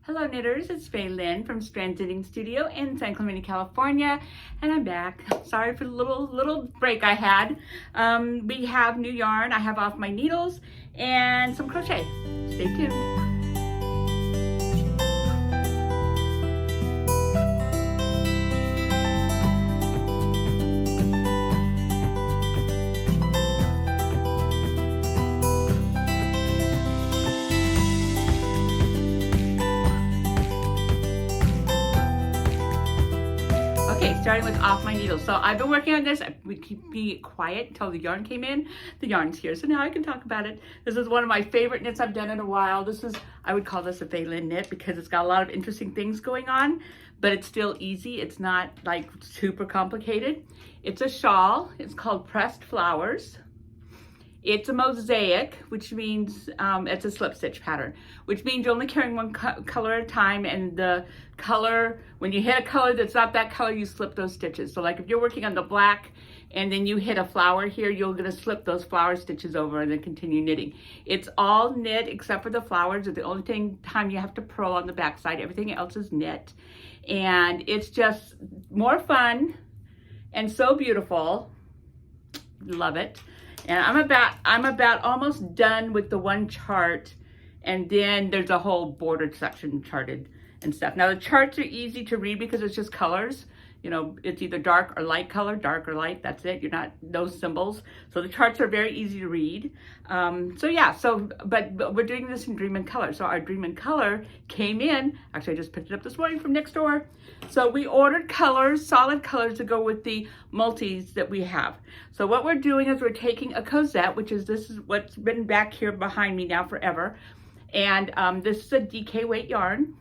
Hello knitters, it's Fay Lynn from Strands Knitting Studio in San Clemente, California, and I'm back. Sorry for the little break I had. We have new yarn, I have off my needles, and some crochet. Stay tuned. Okay, starting with off my needle. So I've been working on this. We keep be quiet until the yarn came in. The yarn's here, so now I can talk about it. This is one of my favorite knits I've done in a while. I would call this a Fay Lynn knit because it's got a lot of interesting things going on, but it's still easy. It's not like super complicated. It's a shawl. It's called Pressed Flowers. It's a mosaic, which means it's a slip stitch pattern, which means you're only carrying one color at a time, and the color, when you hit a color that's not that color, you slip those stitches. So like if you're working on the black and then you hit a flower here, you're gonna slip those flower stitches over and then continue knitting. It's all knit except for the flowers. It's the only time you have to purl on the back side. Everything else is knit. And it's just more fun and so beautiful. Love it. And I'm about almost done with the one chart, and then there's a whole bordered section charted and stuff. Now the charts are easy to read because it's just colors. You know, it's either dark or light color, dark or light, that's it. You're not, those symbols. So the charts are very easy to read. But we're doing this in Dream in Color. So our Dream in Color came in, actually I just picked it up this morning from next door. So we ordered colors, solid colors to go with the multis that we have. So what we're doing is we're taking a Cosette, this is what's been back here behind me now forever. And this is a DK weight yarn.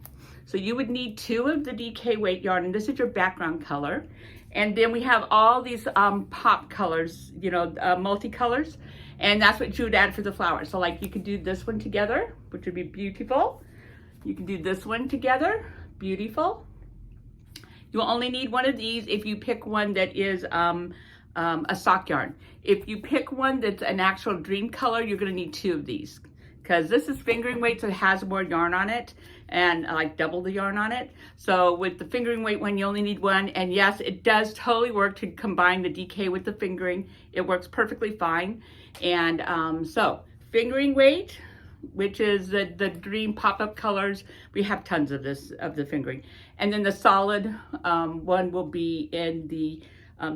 So you would need 2 of the DK weight yarn, and this is your background color. And then we have all these pop colors, you know, multicolors, and that's what you would add for the flowers. So like you could do this one together, which would be beautiful. You can do this one together, beautiful. You only need one of these if you pick one that is a sock yarn. If you pick one that's an actual dream color, you're gonna need 2 of these, because this is fingering weight, so it has more yarn on it, and like double the yarn on it. So with the fingering weight one, you only need 1. And yes, it does totally work to combine the DK with the fingering. It works perfectly fine. And so fingering weight, which is the dream pop-up colors, we have tons of this, of the fingering. And then the solid one will be in the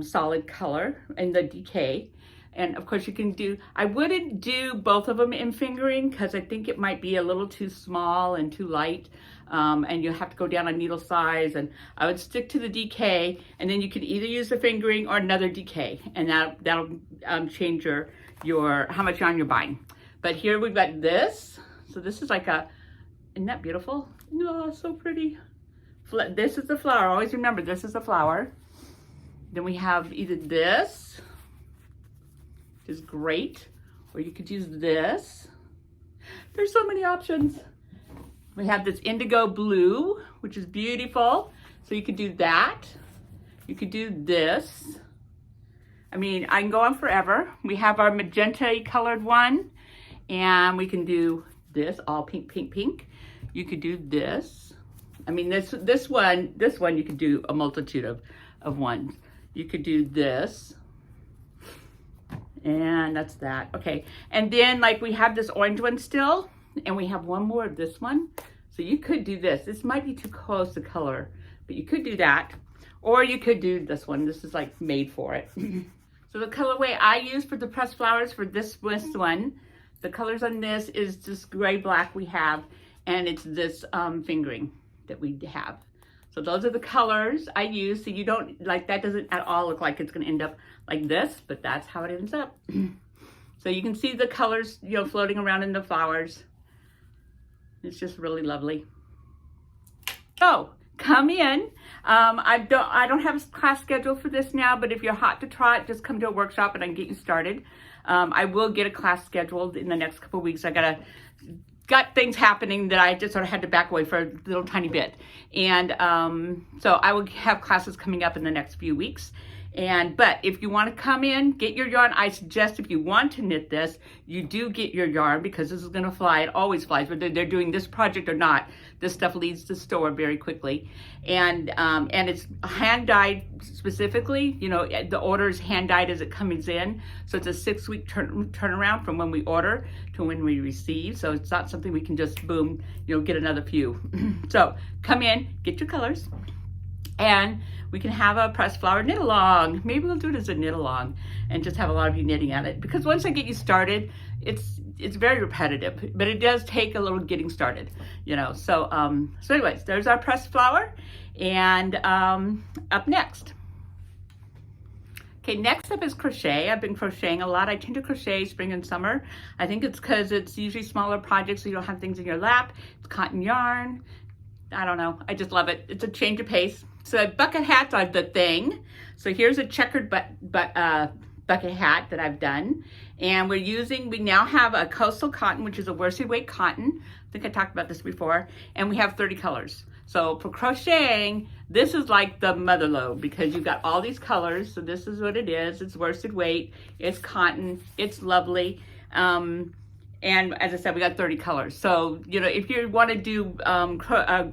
solid color, in the DK. And of course you can do, I wouldn't do both of them in fingering because I think it might be a little too small and too light. And you'll have to go down on needle size, and I would stick to the DK, and then you could either use the fingering or another DK, and that'll change your how much yarn you're buying. But here we've got this. So this is like isn't that beautiful? Oh, so pretty. This is the flower. Always remember, this is the flower. Then we have either this, which is great, or you could use this. There's so many options. We have this indigo blue, which is beautiful. So you could do that. You could do this. I mean, I can go on forever. We have our magenta colored one, and we can do this, all pink, pink, pink. You could do this. I mean, this one you could do a multitude of ones. You could do this. And that's that. Okay. And then like we have this orange one still, and we have one more of this one. So you could do this. This might be too close to color, but you could do that. Or you could do this one. This is like made for it. So the colorway I use for the pressed flowers for this one, the colors on this is this gray black we have, and it's this fingering that we have. So those are the colors I use. So you don't, like, that doesn't at all look like it's gonna end up like this, but that's how it ends up. So you can see the colors, you know, floating around in the flowers. It's just really lovely. So come in. I don't have a class schedule for this now, but if you're hot to try it, just come to a workshop and I can get you started. I will get a class scheduled in the next couple of weeks. I got things happening that I just sort of had to back away for a little tiny bit. And so I will have classes coming up in the next few weeks. But if you want to come in, get your yarn, I suggest if you want to knit this, you do get your yarn because this is going to fly. It always flies, whether they're doing this project or not. This stuff leaves the store very quickly. And it's hand dyed specifically. You know, the order is hand dyed as it comes in. So it's a 6-week turnaround from when we order to when we receive. So it's not something we can just boom, you know, get another few. So come in, get your colors, and we can have a pressed flower knit along. Maybe we'll do it as a knit along and just have a lot of you knitting at it. Because once I get you started, it's very repetitive, but it does take a little getting started, you know. So anyways, there's our pressed flower. And up next. Okay, next up is crochet. I've been crocheting a lot. I tend to crochet spring and summer. I think it's because it's usually smaller projects, so you don't have things in your lap. It's cotton yarn. I don't know. I just love it. It's a change of pace. So bucket hats are the thing. So here's a checkered bucket hat that I've done. And we now have a coastal cotton, which is a worsted weight cotton. I think I talked about this before. And we have 30 colors. So for crocheting, this is like the mother lode because you've got all these colors. So this is what it is. It's worsted weight. It's cotton. It's lovely. And as I said, we got 30 colors. So, you know, if you want to do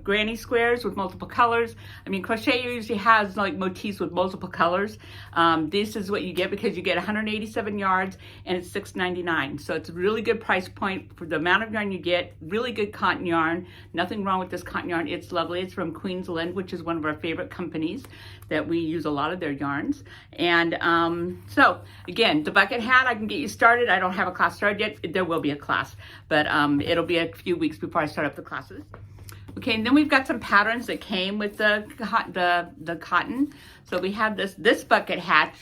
granny squares with multiple colors, I mean, crochet usually has like motifs with multiple colors. This is what you get because you get 187 yards and it's $6.99. So it's a really good price point for the amount of yarn you get. Really good cotton yarn. Nothing wrong with this cotton yarn. It's lovely. It's from Queensland, which is one of our favorite companies that we use a lot of their yarns. And so again, the bucket hat, I can get you started. I don't have a class started yet. There will be a class, but it'll be a few weeks before I start up the classes. Okay, and then we've got some patterns that came with the cotton. So we have this bucket hat,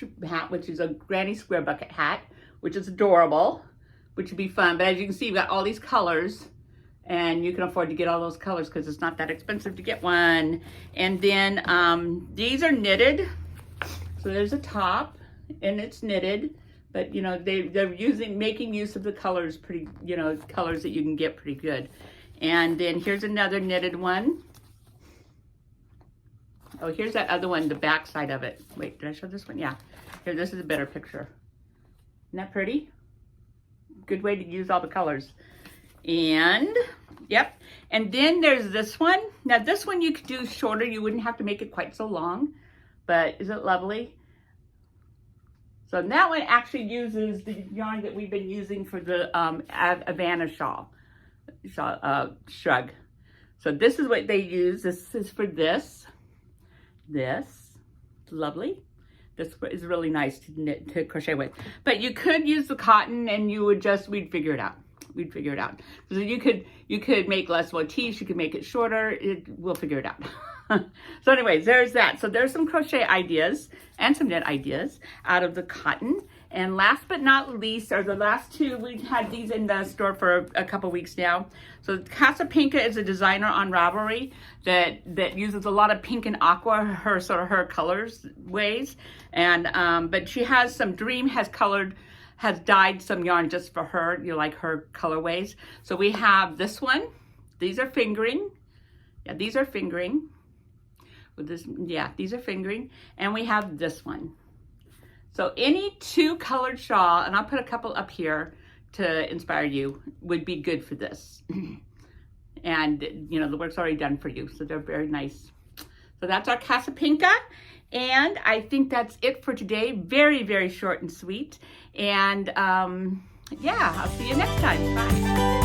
which is a granny square bucket hat, which is adorable, which would be fun. But as you can see, you've got all these colors, and you can afford to get all those colors because it's not that expensive to get one. And then these are knitted. So there's a top, and it's knitted. But you know, they're making use of the colors pretty, you know, colors that you can get pretty good. And then here's another knitted one. Oh, here's that other one, the back side of it. Wait, did I show this one? Yeah. Here, this is a better picture. Isn't that pretty? Good way to use all the colors. And yep. And then there's this one. Now this one you could do shorter. You wouldn't have to make it quite so long. But is it lovely? So that one actually uses the yarn that we've been using for the Havana shrug. So this is what they use. This is for this. This, lovely. This is really nice to knit, to crochet with. But you could use the cotton and we'd figure it out. We'd figure it out. So you could make less motifs, you could make it shorter, we'll figure it out. So anyways, there's that. So there's some crochet ideas and some knit ideas out of the cotton. And last but not least are the last two. We've had these in the store for a couple weeks now. So Casa Pinka is a designer on Ravelry that uses a lot of pink and aqua, her colors ways. And but she has some has dyed some yarn just for her, you know, like her colorways. So we have this one. These are fingering. Yeah, these are fingering. With this, yeah, these are fingering. And we have this one. So any 2-colored shawl, and I'll put a couple up here to inspire you, would be good for this. And, you know, the work's already done for you, so they're very nice. So that's our Casa Pinka. And I think that's it for today. Very, very short and sweet. And yeah, I'll see you next time. Bye.